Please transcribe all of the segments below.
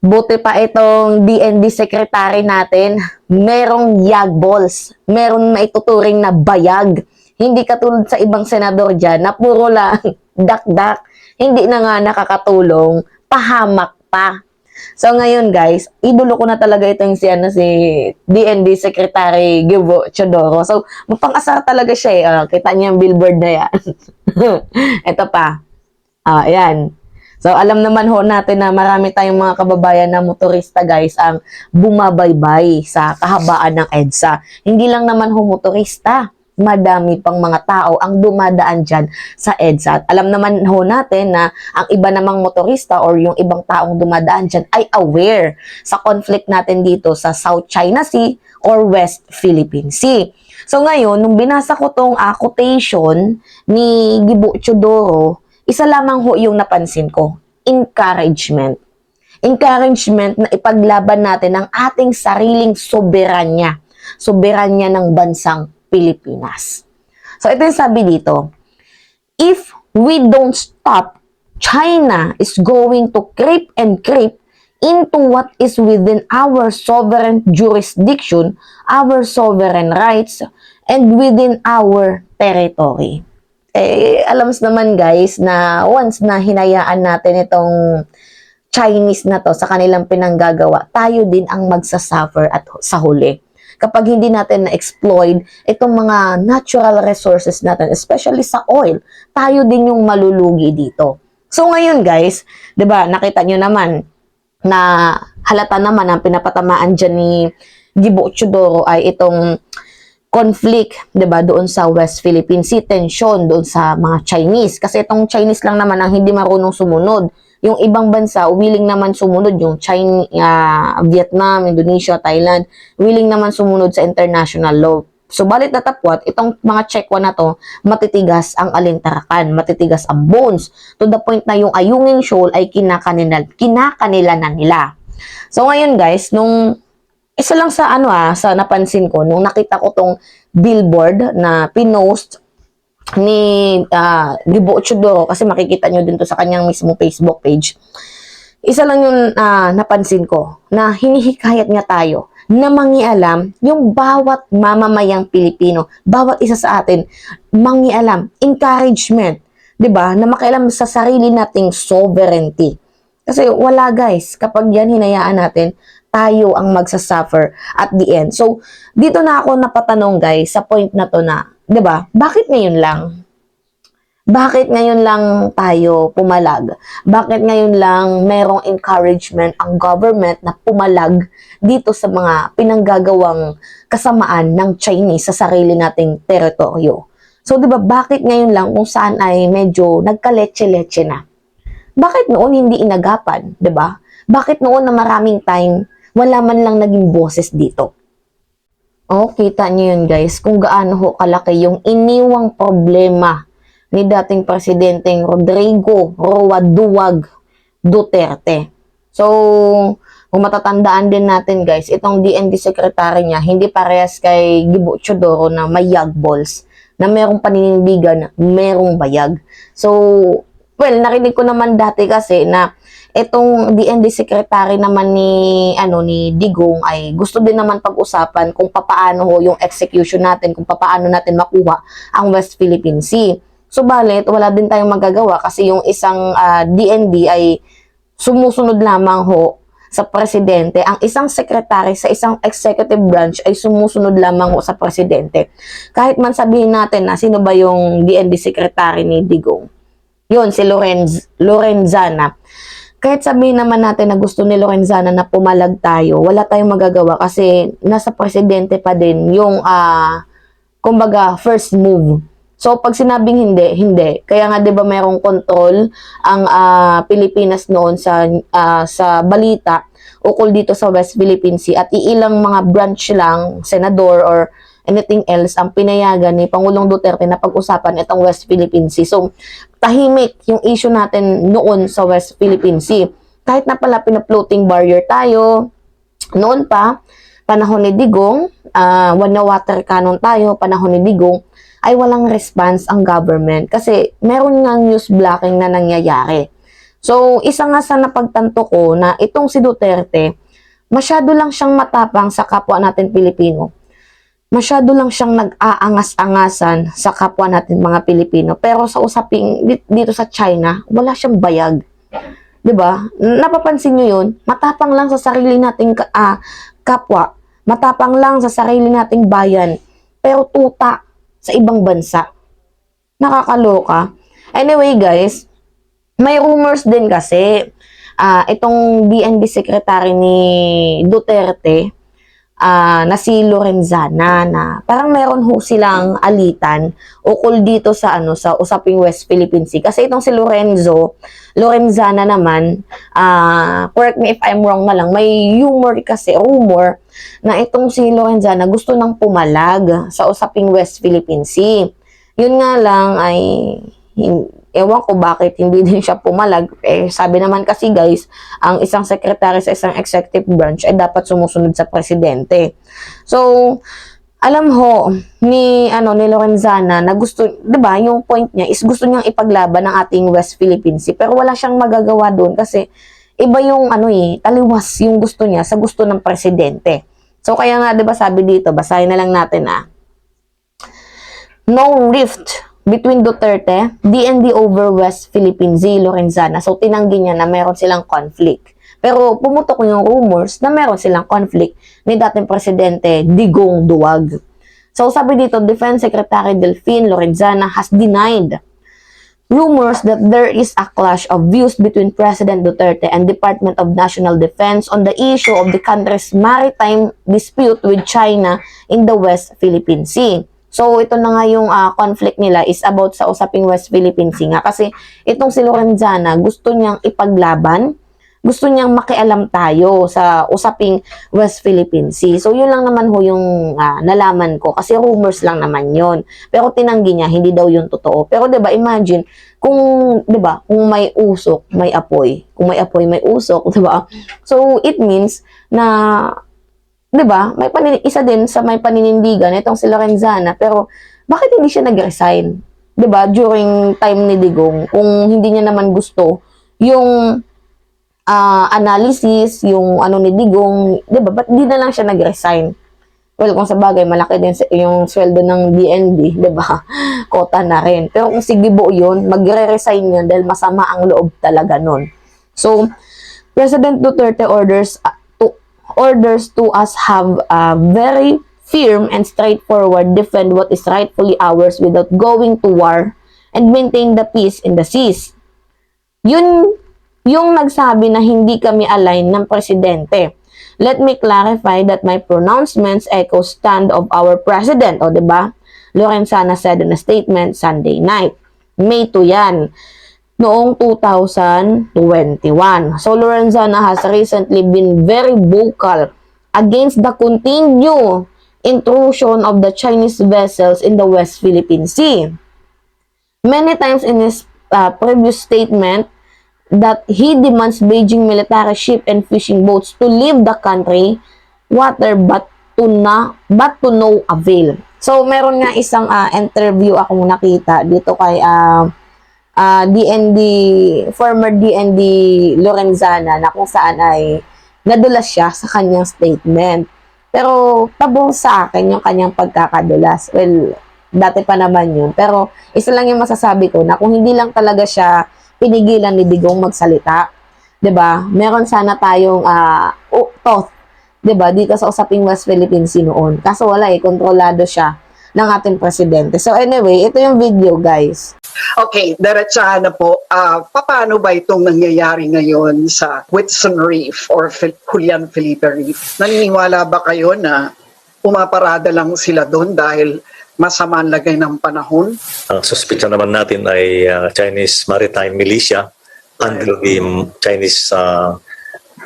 Buti pa itong DND secretary natin, merong yag balls, meron na ituturing na bayag. Hindi katulad sa ibang senador dyan na puro lang dak-dak, hindi na nga nakakatulong, pahamak pa. So ngayon guys, idolo ko na talaga itong si DND Secretary Gibo Chodoro. So mapang-asar talaga siya eh. Kita niyo yung billboard na yan. Ito pa. Ayan. So, alam naman ho natin na marami tayong mga kababayan na motorista guys ang bumabaybay sa kahabaan ng EDSA. Hindi lang naman ho motorista, madami pang mga tao ang dumadaan dyan sa EDSA. At alam naman ho natin na ang iba namang motorista or yung ibang taong dumadaan dyan ay aware sa conflict natin dito sa South China Sea or West Philippine Sea. So ngayon, nung binasa ko tong quotation ni Gibo Chodoro, isa lamang ho yung napansin ko, encouragement. Encouragement na ipaglaban natin ang ating sariling soberanya. Soberanya ng bansang Pilipinas. So ito yung sabi dito, if we don't stop, China is going to creep and creep into what is within our sovereign jurisdiction, our sovereign rights, and within our territory. Alam naman guys na once na hinayaan natin itong Chinese na to sa kanilang pinanggagawa, tayo din ang magsasuffer at sa huli. Kapag hindi natin na-exploit itong mga natural resources natin, especially sa oil, tayo din yung malulugi dito. So ngayon guys, 'di ba, nakita nyo naman na halata naman ang pinapatamaan dyan ni Gibo Chodoro ay itong conflict, 'di ba, doon sa West Philippine Sea, tension doon sa mga Chinese. Kasi itong Chinese lang naman ang hindi marunong sumunod. Yung ibang bansa, willing naman sumunod. Yung China, Vietnam, Indonesia, Thailand, willing naman sumunod sa international law. So, balit natapwat, itong mga Chekwa na to, matitigas ang alintarakan, matitigas ang bones, to the point na yung Ayungin Shoal ay kinakanila na nila. So, ngayon guys, nung isa lang sa sa napansin ko nung nakita ko tong billboard na pinost ni Gibo Chodoro, kasi makikita nyo din to sa kanyang mismo Facebook page. Isa lang yung napansin ko na hinihikayat niya tayo na mangialam yung bawat mamamayang Pilipino, bawat isa sa atin, mangialam, encouragement, 'di ba? Na makialam sa sarili nating sovereignty. Kasi wala guys, kapag yan hinayaan natin, tayo ang magsasuffer at the end. So, dito na ako napatanong guys sa point na to na, 'di ba? Bakit ngayon lang? Bakit ngayon lang tayo pumalag? Bakit ngayon lang merong encouragement ang government na pumalag dito sa mga pinanggagawang kasamaan ng Chinese sa sarili nating teritoryo? So, 'di ba, bakit ngayon lang kung saan ay medyo nagkaletse-letse na? Bakit noon hindi inagapan, 'di ba? Bakit noon na maraming time wala man lang naging boses dito? Kita niyo yun guys, kung gaano ho kalaki yung iniwang problema ni dating presidenteng Rodrigo Roa Duwag Duterte. So, kung matatandaan din natin guys, itong DND secretary niya, hindi parehas kay Gibo Chodoro na may yag balls, na merong paninindigan, na merong bayag. So, well, narinig ko naman dati kasi na itong DND secretary naman ni Digong ay gusto din naman pag-usapan kung papaano ho yung execution natin, kung papaano natin makuha ang West Philippine Sea. Subalit, wala din tayong magagawa kasi yung isang DND ay sumusunod lamang ho sa presidente. Ang isang secretary sa isang executive branch ay sumusunod lamang ho sa presidente. Kahit man sabihin natin na sino ba yung DND secretary ni Digong. Yun, si Lorenzana. Kahit sabihin naman natin na gusto ni Lorenzana na pumalag tayo, wala tayong magagawa kasi nasa presidente pa din yung, kumbaga, first move. So, pag sinabing hindi, hindi. Kaya nga, di ba, mayroong control ang Pilipinas noon sa balita ukol dito sa West Philippine Sea at iilang mga branch lang, senador or anything else, ang pinayagan ni Pangulong Duterte na pag-usapan itong West Philippine Sea. So, tahimik yung issue natin noon sa West Philippine Sea. Kahit na pala pina-floating barrier tayo, noon pa, panahon ni Digong, one water cannon tayo, panahon ni Digong, ay walang response ang government kasi meron nga news blocking na nangyayari. So, isa nga sa napagtanto ko na itong si Duterte, masyado lang siyang matapang sa kapwa natin Pilipino. Masyado lang siyang nag-aangas-angasan sa kapwa natin mga Pilipino. Pero sa usaping dito sa China, wala siyang bayag. 'Di ba? Napapansin niyo 'yun? Matapang lang sa sarili nating kapwa. Matapang lang sa sarili nating bayan. Pero tuta sa ibang bansa. Nakakaloka. Anyway, guys, may rumors din kasi itong DND secretary ni Duterte na si Lorenzana na parang meron ho silang alitan ukol dito sa sa usaping West Philippine Sea. Kasi itong si Lorenzana naman, correct me if I'm wrong na lang, may rumor na itong si Lorenzana gusto nang pumalag sa usaping West Philippine Sea. Yun nga lang ay ewan ko bakit hindi din siya pumalag. Sabi naman kasi guys, ang isang secretary sa isang executive branch ay dapat sumusunod sa presidente. So, alam ho ni Lorenzana na gusto, 'di ba, yung point niya is gusto niyang ipaglaban ang ating West Philippine Sea, pero wala siyang magagawa doon kasi iba yung taliwas yung gusto niya sa gusto ng presidente. So, kaya nga 'di ba sabi dito, basahin na lang natin no rift between Duterte, DND over West Philippine Sea, Lorenzana. So, tinanggi niya na meron silang conflict. Pero pumutok yung rumors na meron silang conflict ni dating Presidente Digong Duwag. So, sabi dito, Defense Secretary Delphine Lorenzana has denied rumors that there is a clash of views between President Duterte and Department of National Defense on the issue of the country's maritime dispute with China in the West Philippine Sea. So, ito na nga yung conflict nila is about sa usaping West Philippine Sea nga. Kasi itong si Lorenzana, gusto niyang ipaglaban, gusto niyang makialam tayo sa usaping West Philippine Sea. So, yun lang naman ho yung nalaman ko. Kasi rumors lang naman yun. Pero tinanggi niya, hindi daw yun totoo. Pero 'di ba, imagine, kung 'di ba, kung may usok, may apoy. Kung may apoy, may usok, 'di ba? So, it means na 'di ba? Isa din sa may paninindigan itong si Lorenzana, pero bakit hindi siya nag-resign? 'Di ba? During time ni Digong, kung hindi niya naman gusto yung analysis, yung ni Digong, 'di ba? Ba't di na lang siya nag-resign? Well, kung sa bagay malaki din yung sweldo ng DND, 'di ba? Kota na rin. Pero kung si Gibo 'yun, magre-resign 'yun dahil masama ang loob talaga nun. So, President Duterte orders to us have a very firm and straightforward defend what is rightfully ours without going to war and maintain the peace in the seas. Yun yung nagsabi na hindi kami align ng presidente. Let me clarify that my pronouncements echo stand of our president. O, diba? Lorenzana said in a statement Sunday night. May 2 yan. Noong 2021. So, Lorenzana has recently been very vocal against the continued intrusion of the Chinese vessels in the West Philippine Sea. Many times in his previous statement that he demands Beijing military ship and fishing boats to leave the country water but to no avail. So, meron nga isang interview akong nakita dito kay former DND Lorenzana na kung saan ay nadulas siya sa kanyang statement. Pero pabor sa akin yung kanyang pagkakadulas. Well, dati pa naman yun. Pero isa lang yung masasabi ko na kung hindi lang talaga siya pinigilan ni Digong magsalita, 'di ba? Meron sana tayong thought, 'di ba? Dito sa usaping West Philippine Sea noon. Kaso wala kontrolado siya ng ating presidente. So anyway, ito yung video, guys. Okay, diretsahan na po. Paano ba itong nangyayari ngayon sa Whitsun Reef or Julian Felipe Reef? Naniniwala ba kayo na pumaparada lang sila doon dahil masama ang lagay ng panahon? Ang suspicion naman natin ay Chinese Maritime Militia under the Chinese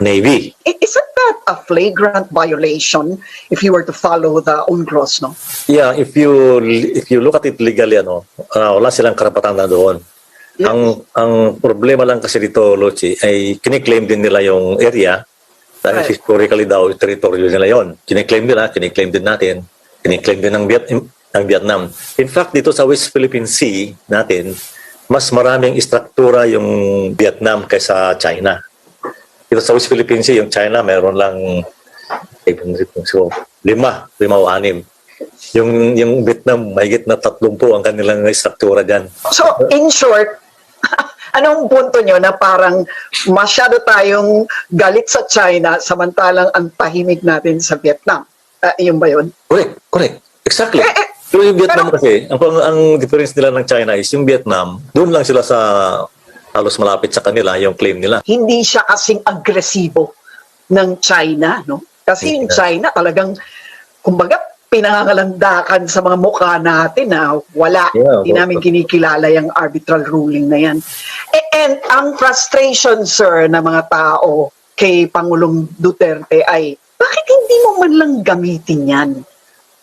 Navy. Isn't that a flagrant violation if you were to follow the UNCLOS, no? Yeah, if you look at it legally, wala silang karapatan na doon. Yes. Ang problema lang kasi dito, Lochi, ay kiniklaim din nila yung area dahil Right. historically daw territory nila yon. Kiniklaim din natin, kiniklaim din ng Vietnam. In fact, dito sa West Philippine Sea natin, mas maraming istruktura yung Vietnam kaysa China. Dito sa West Philippines Sea, yung China meron lang so, lima o anim. Yung Vietnam, mahigit na 30 ang kanilang istruktura dyan. So, in short, anong punto nyo na parang masyado tayong galit sa China samantalang ang tahimik natin sa Vietnam? Yun ba yun? Correct. Exactly. Pero yung Vietnam kasi, ang difference nila ng China is yung Vietnam, doon lang sila sa halos malapit sa kanila, yung claim nila. Hindi siya kasing agresibo ng China, no? Kasi yung China talagang, kumbaga, pinangangalandakan sa mga mukha natin na wala. Yeah, Hindi namin kinikilala yung arbitral ruling na yan. And ang frustration, sir, ng mga tao kay Pangulong Duterte ay, bakit hindi mo man lang gamitin yan?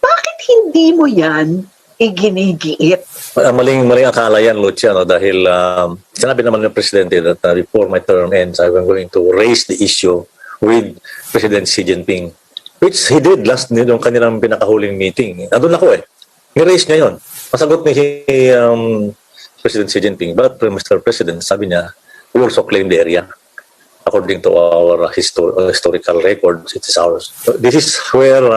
Bakit hindi mo yan iginigiit? Maling akala yan, Luciano, dahil sinabi naman ng Presidente that before my term ends, I'm going to raise the issue with President Xi Jinping. Which he did last nung kanilang pinakahuling meeting. Andun ako eh. Ni-raise niya yun. Masagot ni President Xi Jinping, but Mr. President, sabi niya, we also claim the area. According to our historical records, it is ours. So this is where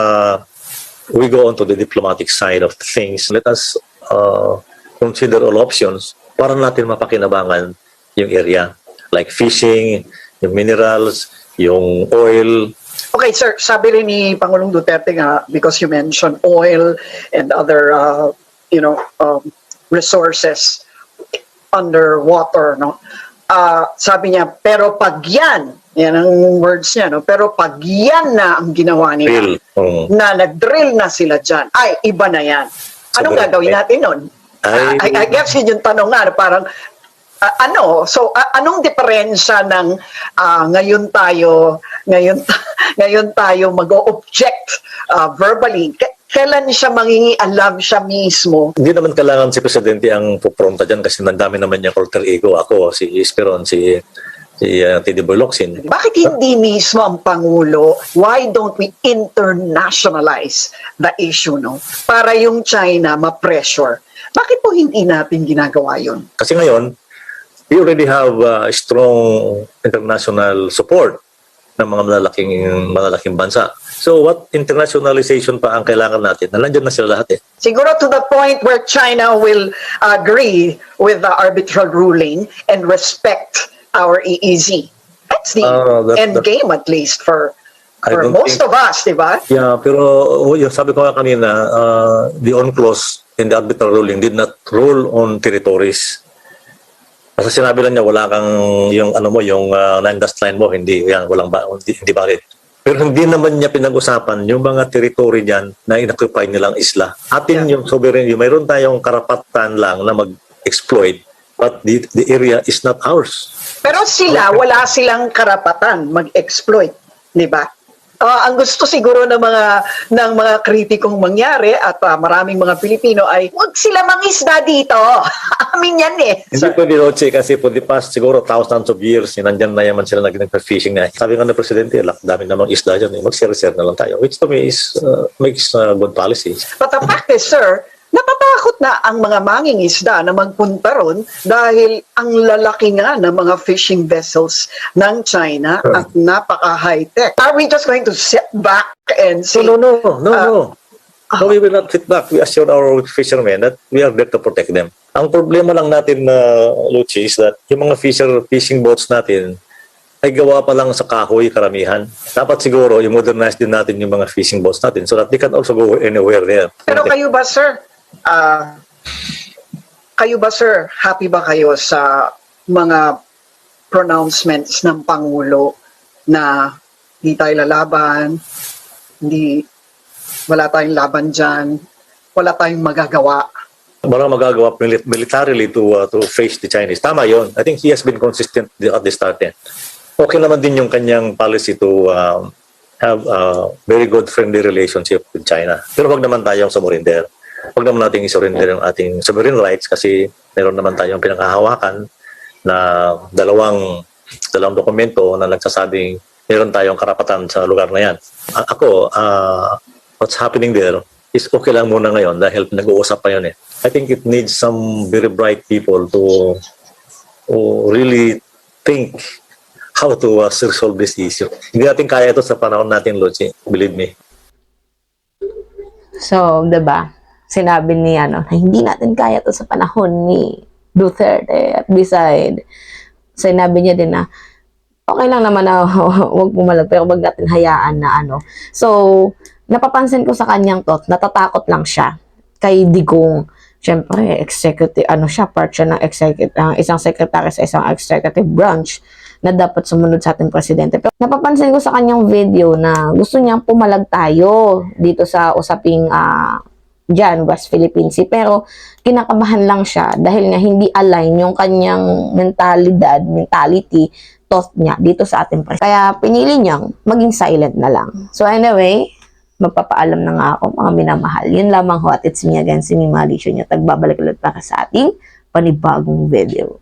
we go on to the diplomatic side of things. Let us consider all options para natin mapakinabangan yung area. Like fishing, yung minerals, yung oil. Okay, sir, sabi rin ni Pangulong Duterte nga, because you mentioned oil and other, resources underwater, no? Sabi niya, pero pag yan ang words niya, no? Pero pag yan na ang ginawa nila, na nag-drill na sila dyan, ay, iba na yan. Anong gagawin natin nun? I guess yun yung tanong nga, parang, anong diferensya ng ngayon tayo mag-o-object verbally? Kailan siya mangingialam siya mismo? Hindi naman kailangan si Presidente ang pupronta dyan kasi nandami naman niya alter ego. Ako, si Esperon, si Teddy Locsin. Bakit hindi mismo ang Pangulo? Why don't we internationalize the issue, no? Para yung China ma-pressure. Bakit po hindi natin ginagawa yun? Kasi ngayon, we already have strong international support ng mga malalaking bansa. So what internationalization pa ang kailangan natin? Nandiyan na sila lahat eh. Siguro to the point where China will agree with the arbitral ruling and respect our EEZ. That's the end game at least for most of us, di ba? Yeah, pero yung sabi ko nga kanina, the on-clause in the arbitral ruling did not rule on territories. Kasi sinabi lang niya wala kang yung land-dust line mo, hindi valid. Pero hindi naman niya pinag-usapan yung mga territory diyan na inoccupy nilang isla. Atin yung sovereignty, mayroon tayong karapatan lang na mag-exploit, but the area is not ours. Pero wala silang karapatan mag-exploit, di ba? Ang gusto siguro ng mga kritikong mangyari at maraming mga Pilipino ay huwag sila mangisda dito. Amin yan eh. Hindi pwede, Roche, kasi for the past siguro thousands of years, nandyan na yaman sila nag-fishing na. Sabi nga ng Presidente, dami namang isda dyan, mag-share-share na lang tayo. Which to me is, makes good policy. But the fact is, sir, natatakot na ang mga mangingisda na magpunta ron dahil ang lalaki nga ng mga fishing vessels ng China at napaka-high-tech. Are we just going to sit back and say... No. No, we will not sit back. We assure our fishermen that we are there to protect them. Ang problema lang natin, Luchi, is that yung mga fishing boats natin ay gawa pa lang sa kahoy karamihan. Dapat siguro i-modernize din natin yung mga fishing boats natin so that they can also go anywhere there. Pero kayo ba, sir? Happy ba kayo sa mga pronouncements ng Pangulo na hindi tayo lalaban, wala tayong laban dyan, wala tayong magagawa? Walang magagawa militarily to face the Chinese. Tama yon. I think he has been consistent at the start. Okay naman din yung kanyang policy to have a very good friendly relationship with China. Pero wag naman tayong sumurinder. Wag naman natin isurrender yung ating sovereign rights kasi meron naman tayong pinanghahawakan na dalawang dokumento na nagsasabing meron tayong karapatan sa lugar na yan. What's happening there is okay lang muna ngayon dahil nag-uusap pa yun eh. I think it needs some very bright people to really think how to resolve this issue. Hindi natin kaya ito sa panahon natin, Lucy. Believe me. So, 'di ba? Sinabi ni na hindi natin kaya 'to sa panahon ni Duterte at beside. Sinabi niya din na okay lang naman na wag pumalag pero wag natin hayaan na So, napapansin ko sa kanyang natatakot lang siya kay Digong. Siyempre, executive, siya, part siya ng isang secretary sa isang executive branch na dapat sumunod sa ating presidente. Pero napapansin ko sa kanyang video na gusto niyang pumalag tayo dito sa usaping dyan, West Philippine Sea. Pero kinakabahan lang siya dahil nga hindi align yung kanyang mentality, thought niya dito sa ating presidente. Kaya pinili niyang maging silent na lang. So anyway, magpapaalam na nga ako, mga minamahal. Yun lamang ho, at it's me again, si Mima Alicia niya. Tagbabalik ulit para sa ating panibagong video.